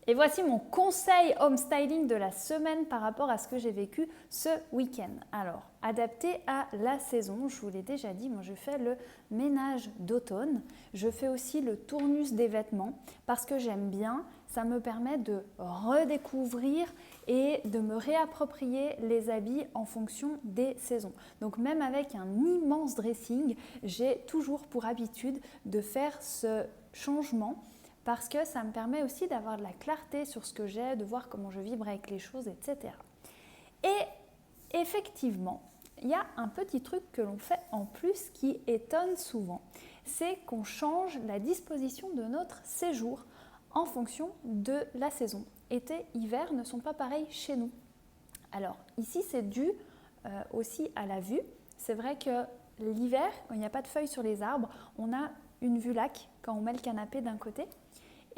Et voici mon conseil home styling de la semaine par rapport à ce que j'ai vécu ce week-end. Alors, adapté à la saison, je vous l'ai déjà dit, moi je fais le ménage d'automne. Je fais aussi le tournus des vêtements parce que j'aime bien. Ça me permet de redécouvrir et de me réapproprier les habits en fonction des saisons. Donc même avec un immense dressing, j'ai toujours pour habitude de faire ce changement parce que ça me permet aussi d'avoir de la clarté sur ce que j'ai, de voir comment je vibre avec les choses, etc. Et effectivement, il y a un petit truc que l'on fait en plus qui étonne souvent, c'est qu'on change la disposition de notre séjour en fonction de la saison. Été, hiver ne sont pas pareils chez nous. Alors ici, c'est dû aussi à la vue. C'est vrai que l'hiver, quand il n'y a pas de feuilles sur les arbres, on a une vue lac quand on met le canapé d'un côté.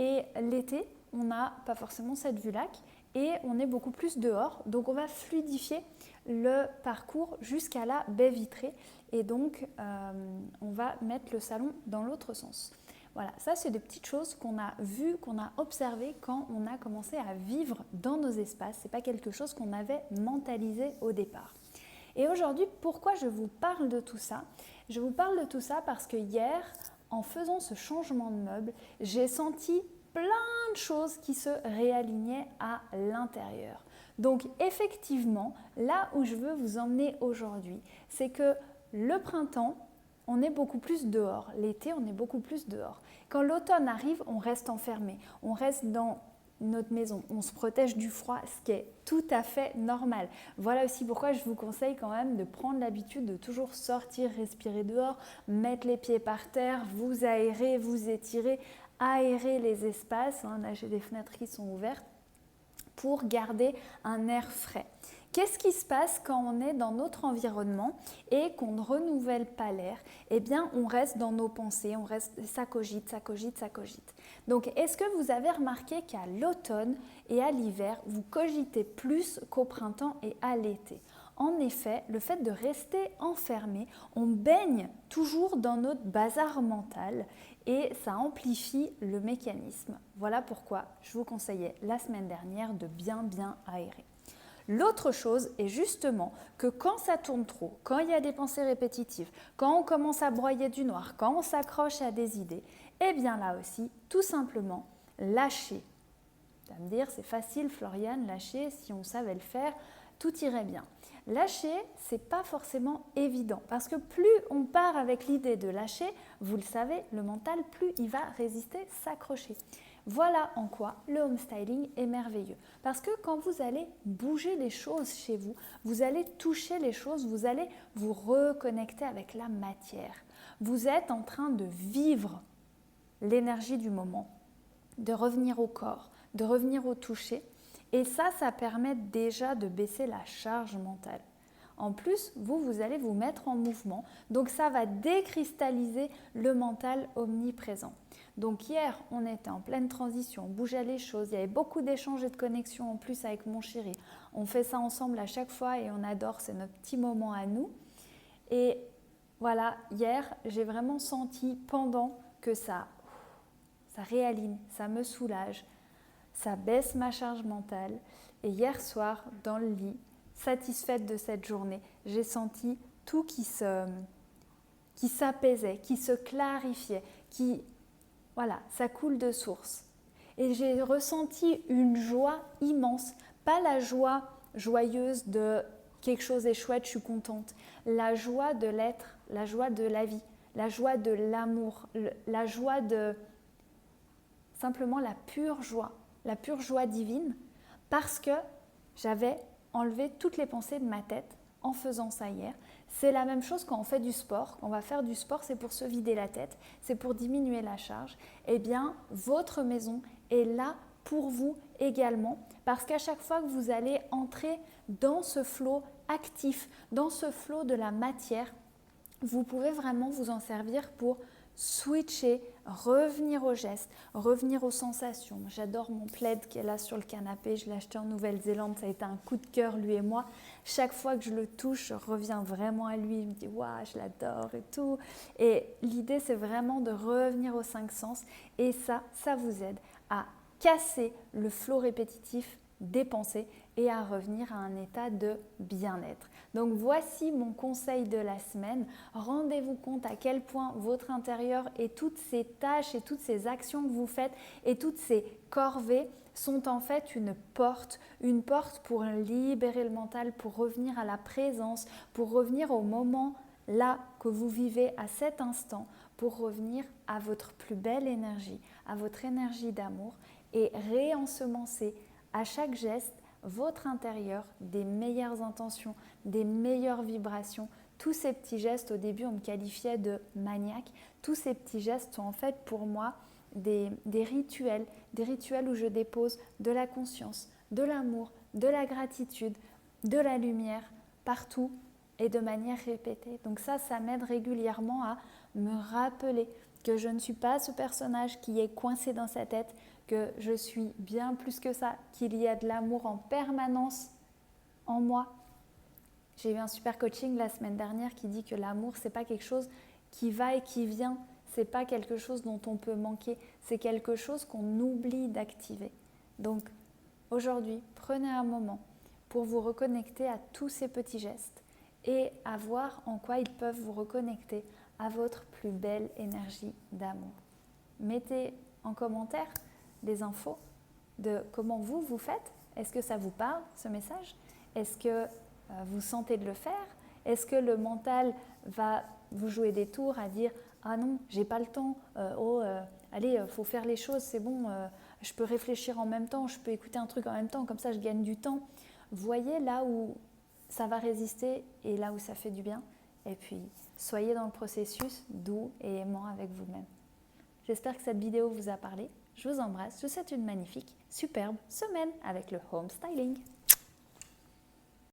Et l'été, on n'a pas forcément cette vue lac et on est beaucoup plus dehors. Donc on va fluidifier le parcours jusqu'à la baie vitrée et donc on va mettre le salon dans l'autre sens. Voilà, ça c'est des petites choses qu'on a vues, qu'on a observées quand on a commencé à vivre dans nos espaces. Ce n'est pas quelque chose qu'on avait mentalisé au départ. Et aujourd'hui, pourquoi je vous parle de tout ça? Je vous parle de tout ça parce que hier, en faisant ce changement de meuble, j'ai senti plein de choses qui se réalignaient à l'intérieur. Donc effectivement, là où je veux vous emmener aujourd'hui, c'est que le printemps, on est beaucoup plus dehors. L'été, on est beaucoup plus dehors. Quand l'automne arrive, on reste enfermé. On reste dans notre maison. On se protège du froid, ce qui est tout à fait normal. Voilà aussi pourquoi je vous conseille quand même de prendre l'habitude de toujours sortir, respirer dehors, mettre les pieds par terre, vous aérer, vous étirer, aérer les espaces. Là, j'ai des fenêtres qui sont ouvertes pour garder un air frais. Qu'est-ce qui se passe quand on est dans notre environnement et qu'on ne renouvelle pas l'air? Eh bien, on reste dans nos pensées, on reste, ça cogite, ça cogite, ça cogite. Donc, est-ce que vous avez remarqué qu'à l'automne et à l'hiver, vous cogitez plus qu'au printemps et à l'été? En effet, le fait de rester enfermé, on baigne toujours dans notre bazar mental et ça amplifie le mécanisme. Voilà pourquoi je vous conseillais la semaine dernière de bien aérer. L'autre chose est justement que quand ça tourne trop, quand il y a des pensées répétitives, quand on commence à broyer du noir, quand on s'accroche à des idées, eh bien là aussi, tout simplement, lâcher. Tu vas me dire, c'est facile Floriane, lâcher, si on savait le faire, tout irait bien. Lâcher, c'est pas forcément évident parce que plus on part avec l'idée de lâcher, vous le savez, le mental, plus il va résister, s'accrocher. Voilà en quoi le home styling est merveilleux. Parce que quand vous allez bouger les choses chez vous, vous allez toucher les choses, vous allez vous reconnecter avec la matière. Vous êtes en train de vivre l'énergie du moment, de revenir au corps, de revenir au toucher. Et ça permet déjà de baisser la charge mentale. En plus, vous allez vous mettre en mouvement, donc ça va décristalliser le mental omniprésent. Donc hier, on était en pleine transition, on bougeait les choses, il y avait beaucoup d'échanges et de connexions en plus avec mon chéri. On fait ça ensemble à chaque fois et on adore, c'est notre petit moment à nous. Et voilà, hier, j'ai vraiment senti pendant que ça réaligne, ça me soulage, ça baisse ma charge mentale. Et hier soir, dans le lit, satisfaite de cette journée, j'ai senti tout qui s'apaisait, qui se clarifiait, voilà, ça coule de source. Et j'ai ressenti une joie immense, pas la joie joyeuse de quelque chose est chouette, je suis contente, la joie de l'être, la joie de la vie, la joie de l'amour, la joie de simplement la pure joie divine, parce que j'avais enlevé toutes les pensées de ma tête en faisant ça hier. C'est la même chose quand on fait du sport. Quand on va faire du sport, c'est pour se vider la tête, c'est pour diminuer la charge. Eh bien, votre maison est là pour vous également, parce qu'à chaque fois que vous allez entrer dans ce flot actif, dans ce flot de la matière, vous pouvez vraiment vous en servir pour switcher, revenir aux gestes, revenir aux sensations. J'adore mon plaid qui est là sur le canapé, je l'ai acheté en Nouvelle-Zélande, ça a été un coup de cœur lui et moi. Chaque fois que je le touche, je reviens vraiment à lui, je me dis waouh, je l'adore et tout. Et l'idée c'est vraiment de revenir aux 5 sens et ça vous aide à casser le flot répétitif des pensées et à revenir à un état de bien-être. Donc voici mon conseil de la semaine. Rendez-vous compte à quel point votre intérieur et toutes ces tâches et toutes ces actions que vous faites et toutes ces corvées sont en fait une porte pour libérer le mental, pour revenir à la présence, pour revenir au moment là que vous vivez à cet instant, pour revenir à votre plus belle énergie, à votre énergie d'amour et réensemencer à chaque geste votre intérieur des meilleures intentions, des meilleures vibrations. Tous ces petits gestes, au début on me qualifiait de maniaque, tous ces petits gestes sont en fait pour moi des rituels où je dépose de la conscience, de l'amour, de la gratitude, de la lumière partout et de manière répétée. Donc ça m'aide régulièrement à me rappeler que je ne suis pas ce personnage qui est coincé dans sa tête, que je suis bien plus que ça, qu'il y a de l'amour en permanence en moi. J'ai eu un super coaching la semaine dernière qui dit que l'amour, c'est pas quelque chose qui va et qui vient, c'est pas quelque chose dont on peut manquer, c'est quelque chose qu'on oublie d'activer. Donc aujourd'hui, prenez un moment pour vous reconnecter à tous ces petits gestes et à voir en quoi ils peuvent vous reconnecter à votre plus belle énergie d'amour. Mettez en commentaire des infos de comment vous faites. Est-ce que ça vous parle, ce message? Est-ce que vous sentez de le faire? Est-ce que le mental va vous jouer des tours à dire « Ah non, j'ai pas le temps, allez, faut faire les choses, c'est bon, je peux réfléchir en même temps, je peux écouter un truc en même temps, comme ça je gagne du temps. » Voyez là où ça va résister et là où ça fait du bien. Et puis, soyez dans le processus doux et aimant avec vous-même. J'espère que cette vidéo vous a parlé. Je vous embrasse. Je vous souhaite une magnifique, superbe semaine avec le home styling.